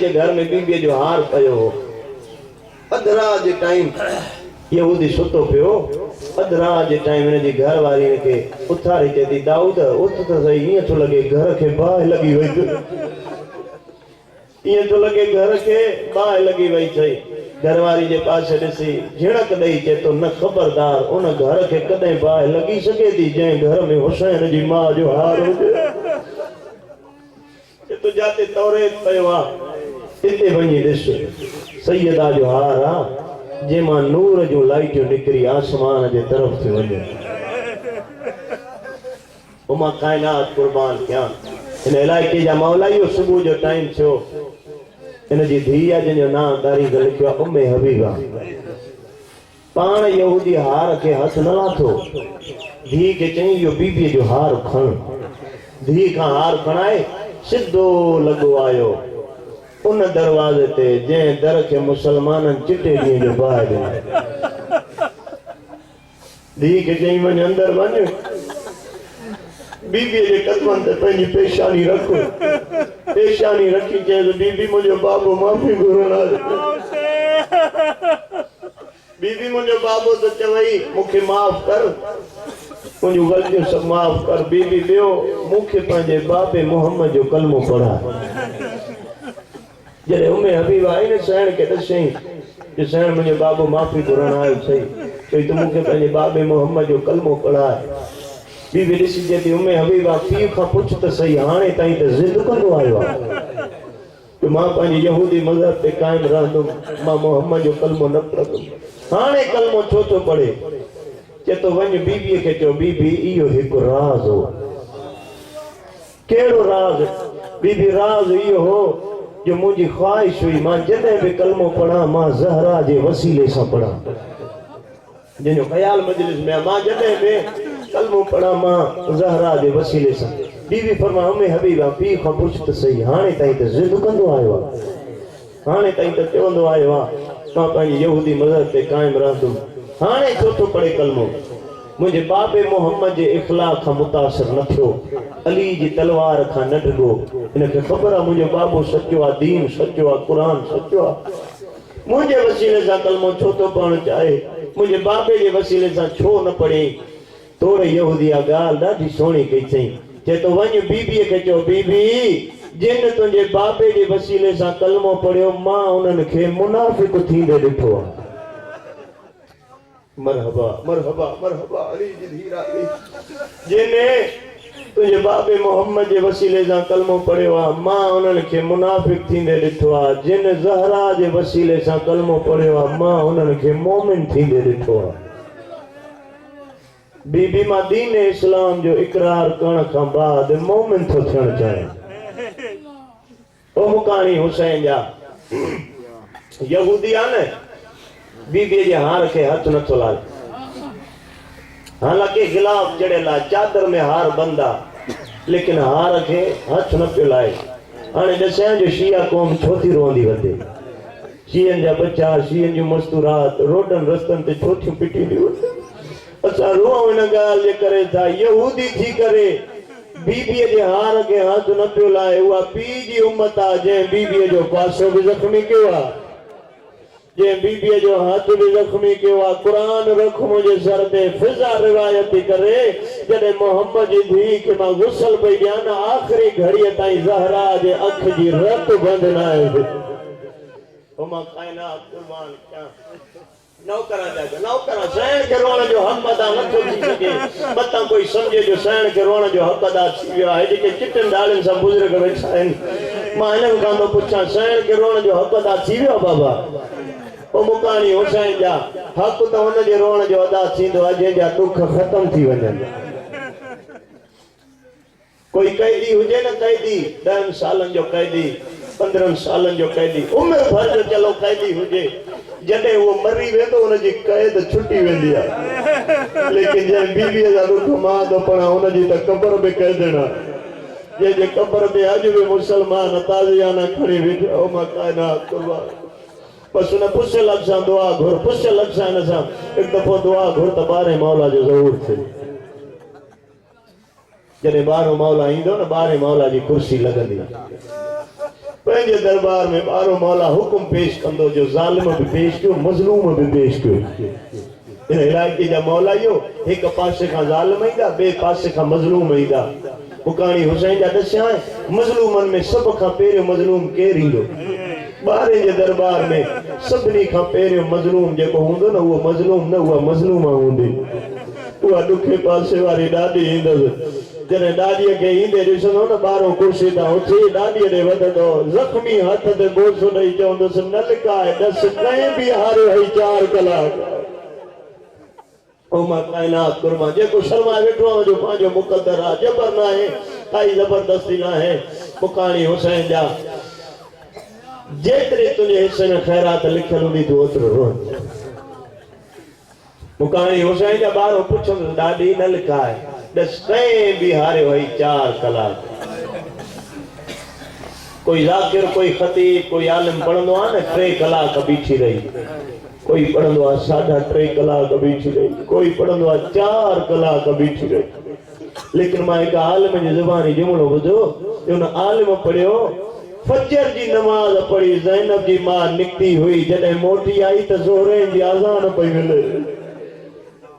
जे घर में बीबी जो हार पयो हो अधरा जे टाइम यहूदी सुतो पियो अधरा जे टाइम ने जी घर वाली के उथारी चेती दाऊद उठ तो सही ये तो लगे घर के बाह लगी हुई ये तो लगे घर के बाह लगी वही सही घरवारी जे पासे ॾिसी झिड़क ॾेई चे तो न खबरदार उन घर के कदे बाह लगी सके थी जै घर में हुसैन जी मां जो हार हुजे तो जाते तौरे पयो इते वञी ॾिस सैयदा जो हार आ जे मां नूर जो लाइट निकरी आसमान जे तरफ थी वञे उमा कायनात कुर्बान क्या इन इलाइके जा मौला इहो सुबुह जो टाइम थियो इन जी धीअ जंहिंजो नाम तारीख़ लिखियो आहे उम्मे हबीबा पाण यहूदी हार के हथ न लाथो धी के चई इहो बीबीअ जो हार खण धी खां हार खणाए सिधो लॻो आयो उन दरवाजे ते जंहिं दर के मुसलमाननि चिटे ॾींहं जो बाहि ॾिनो धी के चई वञ अंदर वञ बीबी जे कदमनि ते पंहिंजी पेशानी रख पेशानी रखी चए बीबी मुंहिंजो बाबो माफ़ी घुरण बीबी मुंहिंजो बाबो तो चवई मूंखे माफ़ कर मुंहिंजूं ग़लतियूं सब माफ़ कर बीबी ॿियो मूंखे पंहिंजे बाबे मोहम्मद जो कलमो पढ़ा जॾहिं उम्मे हबीबा आई न सैण के ॾसई जो सैण मुंहिंजो बाबो माफ़ी घुरण आयो सही चई तूं मूंखे पंहिंजे बाबे मोहम्मद जो कलमो पढ़ाए बीबी ॾिसी चेती उम्मे हबीबा पीउ खां पुछ त सही हाणे ताईं त ज़िद कंदो आयो आहे तो मां पंहिंजी यहूदी मज़हब ते क़ाइम रहंदुमि मां मोहम्मद जो कलमो न पढ़ंदुमि हाणे कलमो छो थो पढ़े चे तो वञ बीबीअ खे चओ बीबी इहो हिकु राज़ हो कहिड़ो राज़ बीबी राज़ इहो हो जो मुंहिंजी ख्वाहिश हुई मां जॾहिं बि कलमो पढ़ां मां ज़हरा जे वसीले सां पढ़ां जंहिंजो ख़याल मजलिस में मां जॾहिं बि कलमो पढ़ा मां ज़हरा जे वसीले सां बीवी फरमा उम्मे हबीबा पीउ खां पुछ त सही हाणे ताईं त ज़िद कंदो आयो आहे हाणे ताईं त चवंदो आयो आहे मां पंहिंजी यहूदी मज़हब ते क़ाइम रहंदुमि हाणे छो थो पढ़े कलमो मुंहिंजे बाबे मोहम्मद जे इख़लाक़ खां मुतासिर न थियो अली जी तलवार खां न डिगो हिनखे ख़बर आहे मुंहिंजो बाबो सचो आहे दीन सचो आहे क़ुरान सचो आहे मुंहिंजे वसीले सां कलमो छो थो पढ़णु चाहे मुंहिंजे बाबे जे वसीले सां छो न पढ़े तोरे यहूदी ॻाल्हि ॾाढी सुहिणी कई चई चए तो वञ बीबीअ खे चओ बीबी जिन तुंहिंजे बाबे जे वसीले सां कलमो पढ़ियो मां उन्हनि खे मुनाफ़िक़ थींदे ॾिठो आहे मरहबा मरहबा मरहबा अली जी धीरा जिने तुंहिंजे बाबे मोहम्मद जे वसीले सां कलमो पढ़ियो आहे मां उन्हनि खे मुनाफ़िक़ थींदे ॾिठो आहे जिन ज़हरा जे वसीले सां कलमो पढ़ियो आहे मां उन्हनि खे मोमिन थींदे ॾिठो आहे बीबी मां दीन इस्लाम जो इकरार करण खां बाद मोमिन थो थियणु चाहे ओ मुकानी हुसैन जा यहूदी आहे न बीबीअ जे हार खे हथ नथो लाए हालांकि गिलाफ जड़ियल आहे चादर में हार बंद आहे लेकिन हार खे हथ न पियो लाए हाणे ॾिसां जो शिया क़ौम छो थी रोंदी वधे शीयनि जा बच्चा शीयनि जूं मस्तूरात रोडनि रस्तनि ते छो थियूं पिटींदियूं असां रोऊं इन ॻाल्हि जे करे था यहूदी थी करे बीबीअ जे हार खे हथ न पियो लाए उहा पीउ जी उम्मत आहे जंहिं बीबीअ जो पासो बि ज़ख़्मी कयो आहे जंहिं बीबीअ जो हथ बि ज़ख़्मी कयो आहे क़ुरान रख मुंहिंजे सर ते फिज़ा रिवायत करे जॾहिं मोहम्मद जी धीउ खे मां गुसल पई ॾियां न आख़िरी घड़ीअ ताईं ज़हरा जे अख जी रत बंदि न आहे मां काइनात कुर्बान कयां नौकरा सैण के रोण जो हक़ अदा नथो थी सघे मतां कोई सम्झे जो सैण के रोण जो हक़ अदा थी वियो आहे जेके चिटनि डालियुनि सां बुज़ुर्ग वेठा आहिनि मां हिननि खां थो पुछां सैण के रोण जो हक़ अदा थी वियो बाबा ओ मुकानी हुसैन जा हक़ त हुन जे रोण जो अदा थींदो आहे जंहिंजा दुख ख़तम थी वञनि कोई कैदी हुजे न कैदी 10 सालनि जो कैदी 15 सालनि जो कैदी उम्र भर जो चलो कैदी हुजे जॾहिं वो मरी वेंदो उनजी कैद छुटी वेंदी आहे लेकिन जंहिं बीबीअ जा दुख मां थो पढ़ां उनजी त क़बर में कैदण आहे जंहिंजे क़बर में अॼु बि मुसलमान ताज़ियाना खणी वेठा ओ मां काइनात कुर्बान बस उन पुछियल सां दुआ घुर पुछियल सां हिन सां हिकु दफ़ो दुआ घुर त ॿारहें मौला जो ज़रूर थिए जॾहिं ॿारहों मौला ईंदो न ॿारहें मौला जी कुर्सी लॻंदी पंहिंजे दरबार में ॿारो मौला हुकुम पेश कंदो जो ज़ालिम भी पेश कयो मज़लूम भी पेश कयो इन इलाइक़े जा मौला इहो हिक पासे खां ज़ालिम ईंदा ॿिए पासे खां मज़लूम ईंदा मुकाणी हुसैन जा दसिया मज़लूमनि में सभ खां पहिरियों मज़लूम केरु ईंदो ॿारनि जे दरबार में सभिनी खां पहिरियों मज़लूम जेको हूंदो न उहो मज़लूम न उहा मज़लूमा हूंदी उहा ॾुखे पासे वारी ॾाॾी ईंदसि जॾहिं ॾाॾीअ खे ईंदे ॾिसंदो न ॿारो कुर्सी तां उथी ॾाॾीअ ॾे वधंदो ज़ख़्मी हथ ते बोसो ॾेई चवंदुसि न लिकाए ॾस कंहिं बि हारियो हई 4 कलाक ओ मां काइनात कुर्बान जेको शर्मा वेठो आहे जो पंहिंजो मुक़द्दर आहे जबर न आहे काई ज़बरदस्ती न आहे मुकाणी हुसैन जा जेतिरे तुंहिंजे हिस्से में ख़ैरात लिखियल हूंदी तूं ओतिरो रोज़ मुकाणी हुसैन जा ॿारो पुछंदुसि ॾाॾी न लिकाए ॾस कंहिं बि हारियो हई 4 कलाक कोई ज़ाकिर कोई ख़तीब कोई आलिम पढ़ंदो आहे न 3 कलाक बीठी रही कोई पढ़ंदो आहे 3.5 कलाक बीठी रही कोई पढ़ंदो आहे 4 कलाक बीठी रही लेकिन मां हिकु आलिम जी ज़ुबानी जुमिलो ॿुधो उन आलिम पढ़ियो फजर जी नमाज पढ़ी ज़ैनब जी मां निकती हुई जॾहिं मोटी आई त ज़ोहर जी अज़ान पई मिले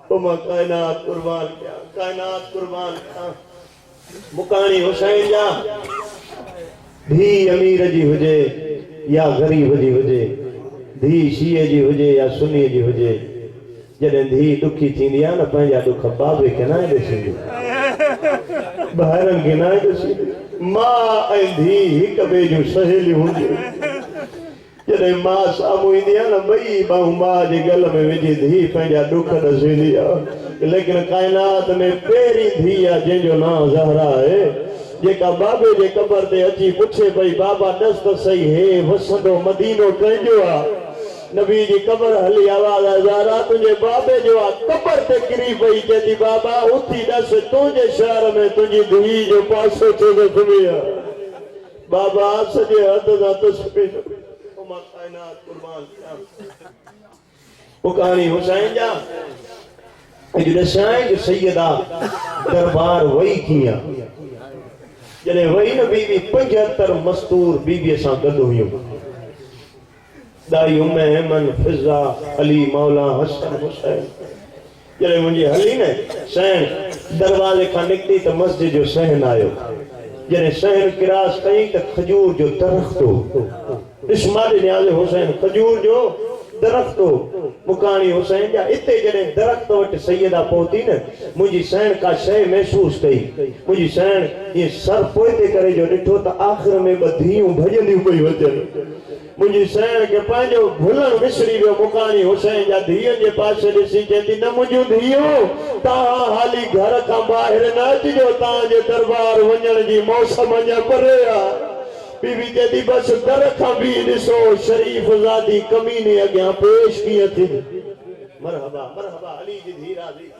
तो मां कायनात कुर्बान किया मुकाणी हुसैन जा धी अमीर जी हुजे या गरीब जी हुजे धी शीए जी हुजे या सुन्नी जी हुजे जॾहिं धी दुखी थींदी आहे न पंहिंजा दुख बाबे खे न ॾिसंदी ॿाहिरनि खे न ॾिसंदी मां ऐं धी हिक ॿिए जूं सहेलियूं हूंदियूं जॾहिं मां साम्हूं ईंदी आहे न ॿई ॿाहूं माउ जे गल में विझी धी पंहिंजा दुख ॾसींदी आहे लेकिन काइनात में पहिरीं धी आहे जंहिंजो नाम ज़हरा आहे जेका बाबे जे क़बर ते अची पुछे पई बाबा ॾस त सही हे वसंदो मदीनो कंहिंजो आहे नबी जी क़बर हली आवाज़ आहे ज़हरा तुंहिंजे बाबे जो आहे क़बर ते किरी पई चएती बाबा उथी ॾस तुंहिंजे शहर में तुंहिंजी धी जो पासो छो न सुम्ही आहे बाबा सॼे हथ सां तस्वीर मां काइनात कुर्बान किया मुकाणी हुसैन जा अॼु ॾसांइ जो सैयदा दरबार वई कीअं जॾहिं वई न बीबी 75 मस्तूर बीबीअ सां गॾु हुयूं दाई उम्मे ऐमन फिज़ा अली मौला हसन हुसैन जॾहिं मुंहिंजी हली न सहन दरवाज़े खां निकिती त मस्जिद जो सहन आयो जॾहिं सहन किरास कई त खजूर जो दरख़्त हो इस्माइल न्याज़ हुसैन खजूर जो दरख़्त हो मुकाणी हुसैन जा इते जॾहिं दरख़्त वटि सैयदा पहुती न मुंहिंजी सहन का शइ महसूस कई मुंहिंजी सहन ये सर पोइते करे जो ॾिठो त आख़िर में ॿ धीअरूं भॼंदियूं पई वञनि मुंहिंजी सहन खे पंहिंजो भुलण विसरी वियो मुकाणी हुसैन जा धीअनि जे पासे ॾिसी चएती न मुंहिंजूं धीअरूं तव्हां हाली घर खां ॿाहिरि न अचिजो तव्हांजे दरबार वञण जी मौसम अञा परे आहे बीबी चएती बस दर खां बि ॾिसो शरीफ ज़ादी कमीने अॻियां पेश कीअं थी मरहबा मरहबा अली जी धी राज़ी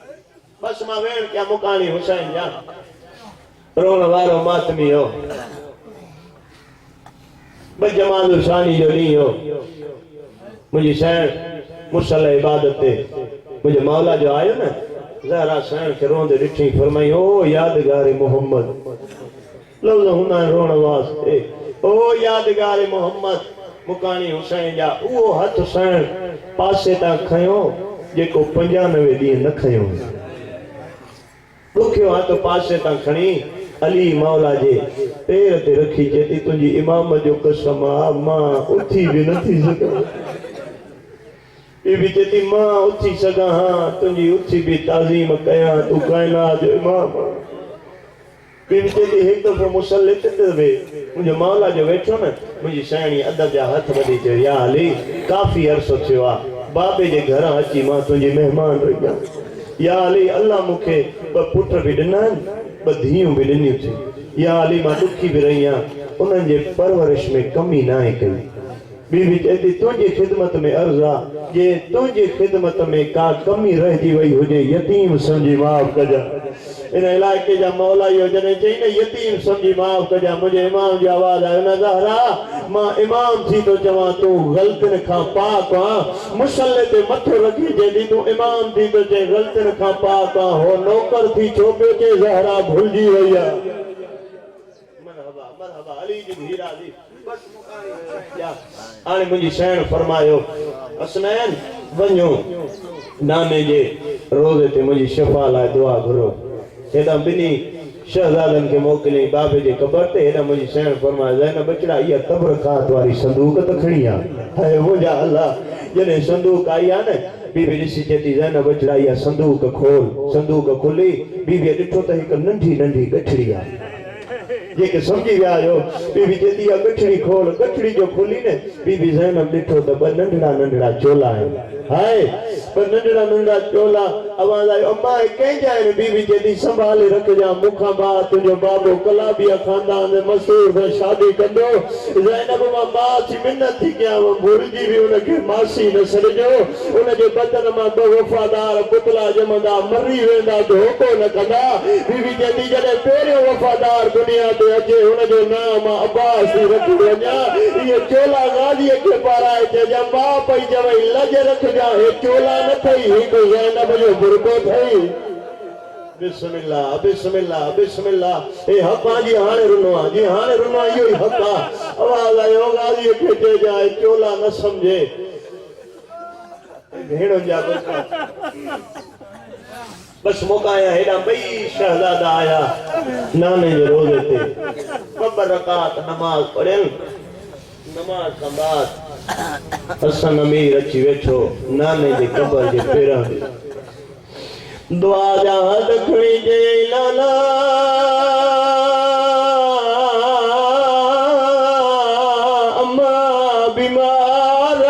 बस मां वेण कया मुकाणी हुसैन जा रोण वारो मातमी हो जमाल शानी जो ॾींहुं हो मुंहिंजी सहन मुसल इबादत ते मुंहिंजे मौला जो आयो न ज़हरा सहन खे रोंदे ॾिठी फरमाई ओ यादगार मोहम्मद लफ़्ज़ हूंदा आहिनि रोण वास्ते ओ यादगार मोहम्मद मुकाणी हुसैन जा उहो हथ सहन पासे तां खयो जेको 95 ॾींहं न खयो ॾुखियो हथ पासे तां खणी अली मौला जे पैर ते रखी चेती तुंहिंजी इमाम जो कसम आहे मां उथी बि न थी सघां बीबी चेती मां उथी सघां हा तुंहिंजी उथी बि ताज़ीम कयां तूं काइनात जो इमाम बीबी चेती हिकु दफ़ो मुसल्ले ते वेह मुंहिंजो मौला जो वेठो न मुंहिंजी साईणी अदब जा हथ वधी चयो या अली काफ़ी अरसो थियो आहे बाबे जे घर अची मां तुंहिंजी महिमान रही आहियां या अली अल्लाह मूंखे 2 पुट बि ॾिना आहिनि 2 धीअरूं बि ॾिनियूं थी या अली मां दुखी बि रही आहियां उन्हनि जे परवरिश में कमी न आहे कई बीबी चएती तुंहिंजी ख़िदमत में अर्ज़ आहे जे तुंहिंजी ख़िदमत में का कमी रहिजी वई हुजे यतीम सम्झी माफ़ कजां इन इलाइक़े जा मौला इहो जॾहिं चई न यतीम सम्झी माफ़ कजां मुंहिंजे इमाम जी आवाज़ आयो न ज़हरा मां इमाम थी थो चवां तूं ग़लतियुनि खां पाक आहीं मुसल्ले ते मथो रखी चएती तूं इमाम थी थो चए ग़लतियुनि खां पाक आहीं हो नौकर थी छो पियो चए ज़हरा भुलिजी वई आहे मरहबा मरहबा अली जी धी राज़ी हाणे मुंहिंजी शैण फरमायो हसनैन वञो नाने जे रोज़े ते मुंहिंजी शफ़ा लाइ दुआ घुरो हेॾा ॿिन्ही शहज़ादनि खे मोकिलियईं बाबे जे क़बर ते हेॾा मुंहिंजी शैण फरमायो ज़ैनब बचड़ा इहा तबरकात वारी संदूक त खणी आ हाय मुंहिंजा अल्लाह जॾहिं संदूक आई आहे न बीबी ॾिसी चेती ज़ैनब बचड़ा इहा संदूक खोल संदूक खोली बीबीअ ॾिठो त हिकु नंढी नंढी गठड़ी आहे जेके समझी विया आहियो बीबी चेती आहे गठड़ी खोल गठड़ी जो खोली न बीबी ज़ैनब ॾिठो त ॿ नंढड़ा नंढड़ा चोला आहिनि हाय ॿ नंढड़ा नंढड़ा चोला आवाज़ आयो अम्मा कंहिंजा आहिनि बीबी चेती संभाले रखजां मूंखां बाद तुंहिंजो बाबो कलाबिया ख़ानदान में मशहूर में शादी कंदो ज़ैनब मां मां जी मिन्नत थी कयां भुलिजी बि उनखे मासी न सॾिजो उनजे बदन मां ॿ वफ़ादार पुतला ॼमंदा मरी वेंदा धोखो न कंदा बीबी चेती जॾहिं पहिरियों वफ़ादार दुनिया ते अचे हुनजो नाम अब्बास थी रखी वञा इहे चोला गाज़ीअ खे पाराए चइजां मां पई चवई लज रखजां हे चोला न थई हिकु ज़ैनब जो बुरको थई बिस्मिल्लाह बिस्मिल्लाह बिस्मिल्लाह ए हक़ां जी हाणे रुनो आहे जी हाणे रुनो आहे इहो ई हक़ आहे आवाज़ आयो गाज़ीअ खे चइजां हे चोला न सम्झे भेण जा बस मौका आया हेॾा ॿई शहज़ादा आया नाने जे रोज़े ते ॿ रकात नमाज पढ़ियनि नमाज खां बाद हसन अमीर अची वेठो नाने जे क़बर जे पेरां दुआ जा हथ खणी चई नाना अम्मा बीमार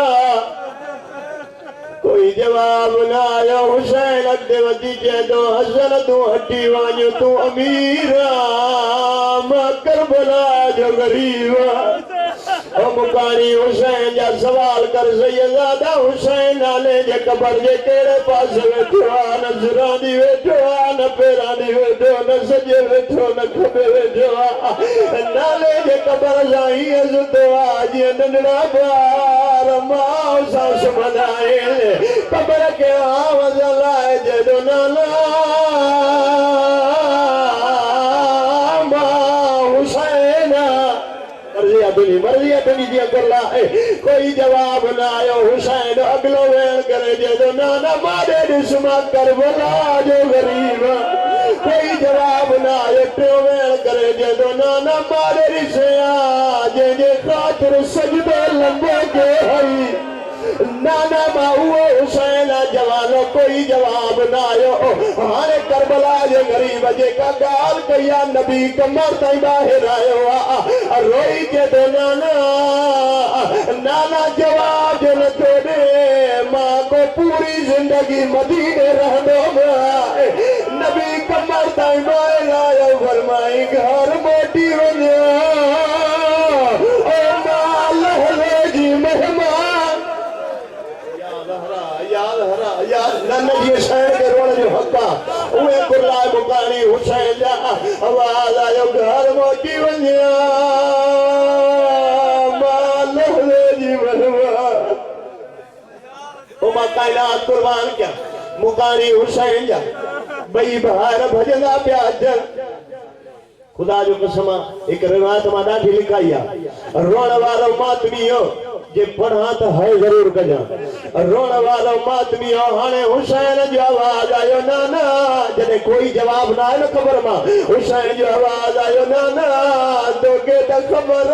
कोई जवाब न आयो हुसैन अॻिते वधी चए थो हसन तूं हटी वञ तूं अमीर मां करबला जो ग़रीब मुकानी हुसैन जा सवाल कर सैयदा हुसैन नाले जे क़बर जे कहिड़े पासे वेठो आहे न ज़ुरांदी वेठो आहे न पेरांदी वेठो न सॼे वेठो न खॿे वेठो आहे नाले जे क़बर सां हीअं सुठो आहे जीअं नंढड़ा ॿार माउ सां सुम्हंदा आहिनि क़बर खे आवाज़ लाइ जॾो नाला कोई जवाब न आयो हुसैन अगलो वेण करे जो नाना मारे ॾिसमा करबला जो ग़रीब कोई जवाब न आयो टियों वेण करे जो नाना मारे ॾिसया जंहिंजे ख़ातिर सजदो लंबो के हई नाना मां हुसैन जवानो कोई जवाब न आयो हाणे करबला जे ग़रीब जेका ॻाल्हि कई आहे नबी कमर ताईं ॿाहिरि आयो आहे रोई चए नाना नाना जवाब जो नथो ॾे मां को पूरी ज़िंदगी मदीने रहंदो नबी कमर ताईं ॿाहिरि आयो फरमाई घर मोटी वञो जी मेहमान जी शहर के रोण जो हक़ आहे उहे कुर्लाए मुकानी हुसैन जा आवाज़ आयो घर मोटी वञा मां लहरे जी वनवा ओ मां कायनात कुर्बान कया मुकानी हुसैन जा ॿई भाइर भॼंदा पिया अचनि खुदा जो कसम एक रिवायत में ॾाढी लिखाई आहे रोण वारो मातमी हो जे पढ़ा त है जरूर कजा रोण वारो मातमी हो हाणे हुसैन जो आवाज आयो नाना जॾहिं कोई जवाब न आयो न ख़बर मां हुसैन जो आवाज आयो नाना तोखे त ख़बर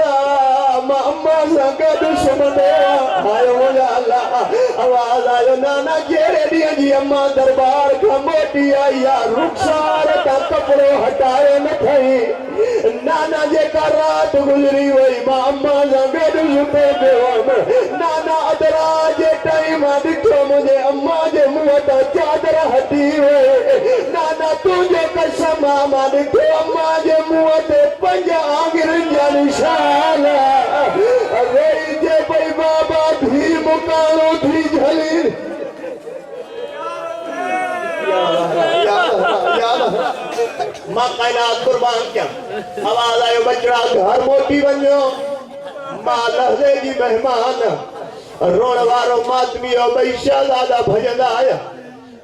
मां अम्मा सां गॾु सुम्हंदो आयो मुंहिंजा अल्लाह आवाज आयो नाना जहिड़े ॾींहं जी अम्मा दरबार खां मोटी आई आहे रुखसार तां कपिड़ो हटायो न थई नाना जेका रात गुज़री वई मां अम्मा सां गॾु सुम्हे पियो नाना अदरा जे टाइम ॾिठो मुंहिंजे अम्मा जे मुंहं तां चादर हटी वई नाना तुंहिंजे कसम मां ॾिठो अम्मा जे मुंहं ते 5 आङिरियुनि जा निशान रोई जे भई बाबा धी मुकाणो थी झली मां कायनात कुर्बान कया आवाज आयो बचड़ा घर मोटी वञो मां लहज़े जी मेहमान रोण वारो मातमी हो ॿई शहज़ादा भॼंदा आया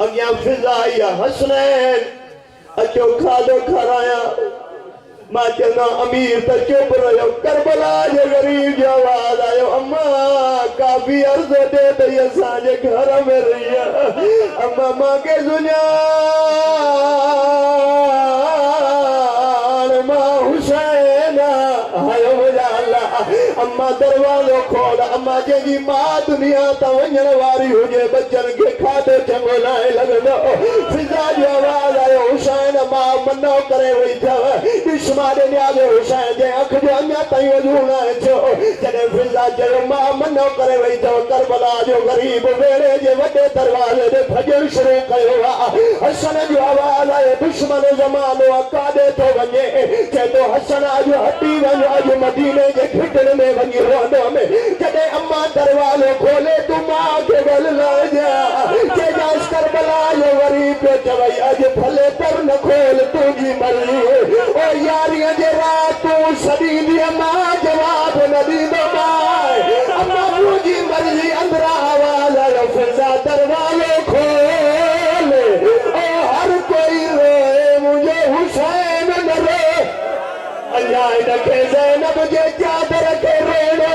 अॻियां फिज़ा आई हसनैन अचो खाधो खाराया मां चवंदा अमीर त चुप रहियो करबला जे गरीब जो आवाज आयो अम्मा काफी अर्ज़ दे त असांजे घर में रही अम्मा मां के सुञाण मां हुसैन आयो मुंहिंजा अल्लाह अम्मा दरवाज़ो खोल अम्मा जंहिंजी मां दुनिया तां वञण वारी हुजे बच्चनि खे खाधो चङो लाइ लॻंदो फिज़ा जो आवाज़ आयो हुसैन मां मनो करे वई अथव दुश्मा ॾिना हुसैन जे अख जो अञा ताईं वज़ू न थियो जॾहिं फिज़ा चयो मां मनो करे वई अथव करबला जो ग़रीब वेड़े जे वॾे दरवाज़े ते भॼण शुरू कयो आहे हसन जो आवाज़ आयो दुश्मन ज़मानो काॾे थो वञे चए थो हसन अॼु हटी वञ अॼु मदीने जे घिटनि में वञी रहंदो में जॾहिं अम्मा दरवाज़ो खोले तूं मां खे बल न जा चइजांसि करबला जो ग़रीब पियो चवई अॼु भले पर न खोल तुंहिंजी मर्ज़ी ओ यारीअ जे रात तूं सॾींदी मां जवाब न ॾींदो मां अम्मा तुंहिंजी मर्ज़ी अंदरां आवाज़ आयो फिज़ा दरवाज़ो खोल ओ हर कोई रोए मुंहिंजो हुसैन न रोए अञा हिनखे ज़ैनब जे चादर खे रोइणो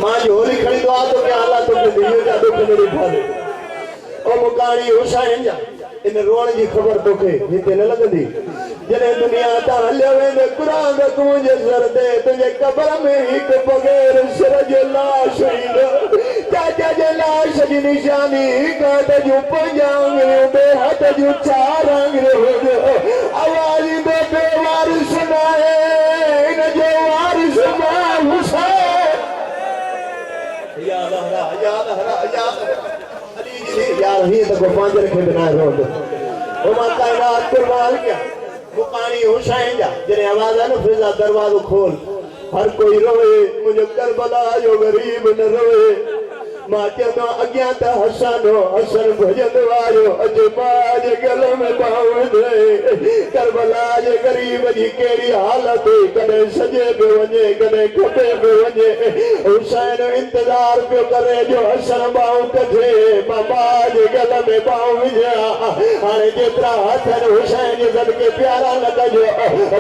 मां जो होली खड़ी दुआ तो क्या अल्लाह तुमने दियो जा दुख न ॾिठाले ओ मुकाणी हुसैन जा इन रोण जी ख़बर तोखे हिते न लॻंदी जॾहिं दुनिया तां हलियो वेंदे क़ुरान तुंहिंजे सर ते तुंहिंजे क़बर में हिकु बग़ैर सिर जे लाश ईंदो चाचा जे लाश जी निशानी हिकु हथ जूं 5 आङुरियूं ॿिए हथ जूं 4 आङुरियूं हुजो आवाज़ ईंदो बेवारिस नाहे हिन जो वारिस मां हुसैन याद हरा अली जी यार ही तो पंहिंजे खे बनाए रोंदो ओ मां कायनात कुर्बान किया मुकानी हुसैन जा जॾहिं आवाज़ आहे न फिज़ा दरवाज़ो खोल हर कोई रोए मुंहिंजो करबला जो ग़रीब न रोए मां चवंदो अॻियां त हसन भॼंदो आयो अॼु मां जे गले में बाहूं विधे करबला जे ग़रीब जी कहिड़ी हालत कॾहिं सॼे पियो वञे कॾहिं खपे पियो वञे हुसैन इंतज़ार पियो करे जो हसन बाहूं कढे मां मां जे गले में बाहूं विझां हाणे जेतिरा हथ हुसैन जे सदके प्यारा न कजो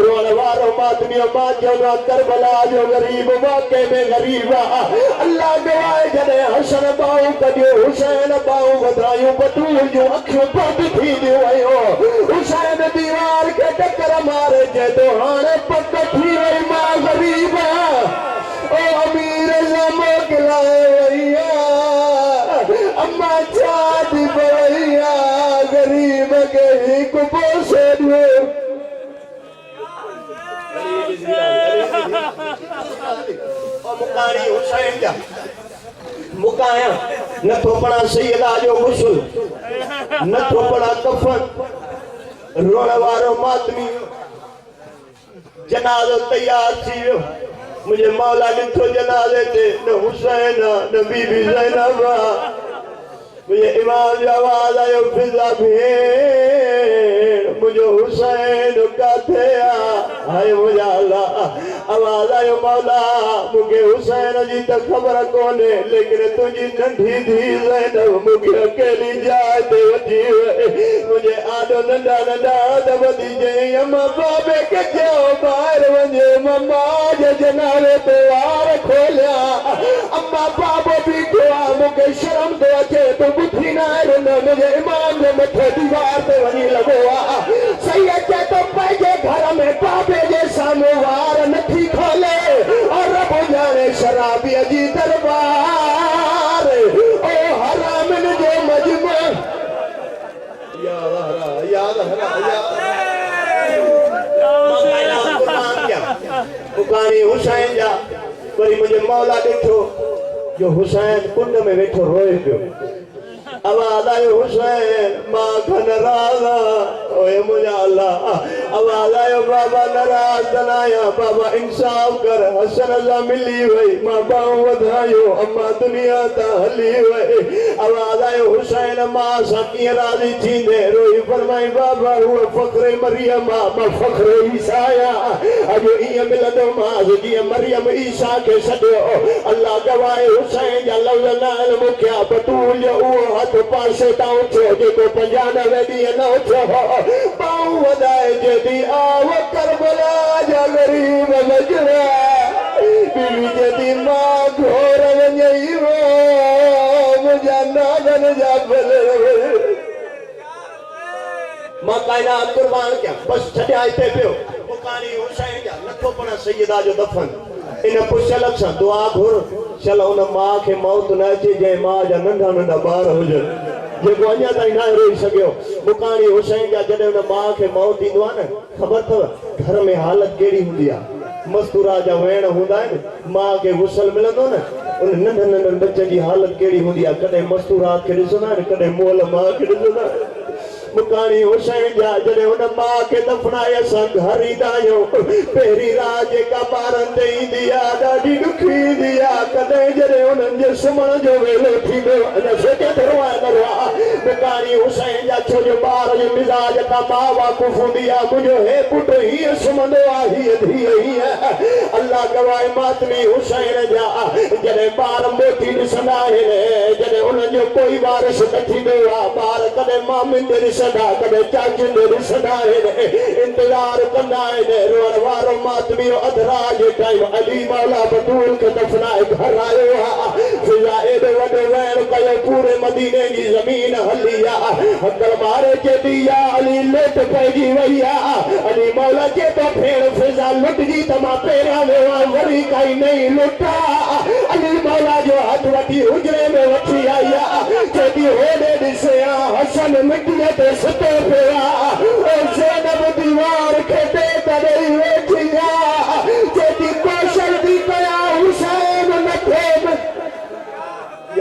रोअण वारो मातमियो मां चवंदो करबला जो ग़रीब वाक़ई में ग़रीब आहे अल्लाह गवाह जॾहिं हसन बाहूं कढियो हुसैन बाहूं वधायूं बटूल जूं अखियूं बंद थी वियूं आहियूं हुसैन दीवार खे टकर मारे चए थो हाणे पक थी वई मां ग़रीब ओ अमीर मोकिलाए वई अम्मा छा थी पई ग़रीब खे हिकु पोसे ॾियो मुकाणी हुसैन जा मुकाया न थोपड़ा सैयदा जो गुस्ल न थोपड़ा कफन रोण वारो मातमी जनाज़ो तैयार थी वियो मुझे मौला ॾिठो जनाज़े ते न हुसैन न बीबी ज़ैनब मुझे इमाम जो आवाज़ आयो फिज़ा भेण मुझो हुसैन काथे हाय मुझा अल्लाह आवाज़ आयो मौला मूंखे हुसैन जी त ख़बर कोन्हे लेकिन तुंहिंजी नंढी धीउ ज़ैनब मूंखे अकेली जाइ ते वठी वई मुंहिंजे आॾो नंढा हथ वधी चयईं अम्मा बाबे खे चयो ॿाहिरि वञे मम्मा जे जनाज़े ते वार खोलिया अम्मा बाबो बीठो आहे मूंखे शर्म थो अचे तूं ॿुधी न आहे मुंहिंजे इमाम जे मथे दीवार ते वञी लॻो आहे सही अचे थो पंहिंजे घर में बाबे जे साम्हूं वार नथी खोले और रब जाने शराबीअ जी दरबार ओ हरामन जो मजमो याद हरा मुकानी हुसैन जा वरी मुंहिंजे मौला ॾिठो जो हुसैन कुंड में वेठो रोए पियो आवाज़ आयो हुसैन मां खन राज़ा ओए मुंहिंजा अल्लाह आवाज़ आयो फरमायो बाबा नाराज बनाया बाबा इंसाफ कर हसन अल्लाह मिली वही मां बाऊ वधायो अम्मा दुनिया ता हली वही आवाज आयो हुसैन मां सकी राजी थींदे रोई फरमाई बाबा वो फखरे मरियम मां फखरे ईसा अजो ये मिलंदो मां जी मरियम ईसा के सदो अल्लाह गवाए हुसैन जा लफ्ज़ ना इल्म क्या बतूल ओ हथ पासे ता उठो जेको 95 दी न उठो बाऊ वधाए जेदी आव करबला जा गरीब मजरा बीवी जेदी मां घोर वञई वो मुंहिंजा नागन जा भले मां कायनात कुर्बान क्या बस छॾिया हिते पियो मुकानी हुसैन जा नथो पण सैयदा जो दफन इन पुछल सां दुआ घुर चल उन मां खे मौत न अचे जंहिं मां जा नंढा नंढा ॿार हुजनि जेको अञा ताईं न रोई सघियो मुकानी हुसैन जा जॾहिं उन मां खे मौत ईंदो आहे न ख़बर अथव घर में हालत कहिड़ी हूंदी आहे मस्तूरा जा वेण हूंदा आहिनि मां खे गुसल मिलंदो न उन नंढनि नंढनि बच्चनि जी हालत कहिड़ी हूंदी आहे कॾहिं मस्तूरात खे ॾिसंदा आहिनि कॾहिं मोल मां खे ॾिसंदा आहिनि मुकानी हुसैन जा जॾहिं उन मां खे दफनाए असां घर ईंदा आहियूं पहिरीं रात जेका ॿारनि ते ईंदी आहे ॾाढी ॾुखी ईंदी आहे कॾहिं जॾहिं उन्हनि जे सुम्हण जो वेलो थींदो अञा सोचे थोरो आहे न आहे मुकानी हुसैन जा छो जो ॿार जो मिज़ाज खां मां वाक़ुफ़ हूंदी आहे मुंहिंजो हे पुटु हीअं सुम्हंदो आहे हीअ धीअ हीअं अल्लाह गवाए मातमी हुसैन जा जॾहिं ॿार मोटी ॾिसंदा आहिनि जॾहिं उन्हनि जो कोई वारिस न थींदो आहे ॿार कॾहिं मामिन ते ॾिसंदा कॾहिं चाचियुनि ते ॾिसंदा आहिनि इंतज़ार कंदा आहिनि रोअण वारो मातमी अधरात जे टाइम अली मौला बतूल खे दफनाए घर आयो आहे फिज़ा एॾो वॾो वैण कयो पूरे मदीने जी ज़मीन हली आहे हकल मारे चेती या अली लेट पइजी वई आहे अली मौला चए थो भेण फिज़ा लुटजी त मां पहिरियां वियो आहियां वरी काई नई लुट अली मौला जो हथ वठी हुजरे में वठी आई आहे चेती होॾे ॾिसे हसन मिटीअ ते सुतो पियो आहे ज़ैनब दीवार खे ते तॾहिं वेठी आहे चेती कौशल थी कया हुसैन नथो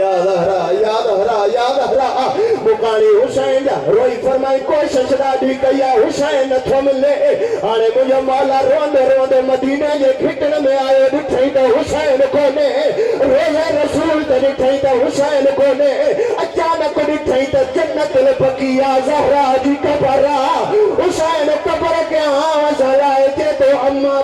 याद हरा मुकानी हुसैन जा रोई फरमाई कोशिश ॾाढी कई आहे हुसैन नथो मिले हाणे मुंहिंजो मौला रोंदे रोंदे मदीने जे खिटण में आयो ॾिठई त हुसैन कोन्हे रोज़े रसूल ते ॾिठई त हुसैन कोन्हे अचानक ॾिठई त जन्नतुल बक़िया ज़हरा जी क़बर हुसैन क़बर के आवाज़ हलाए चए थो अम्मा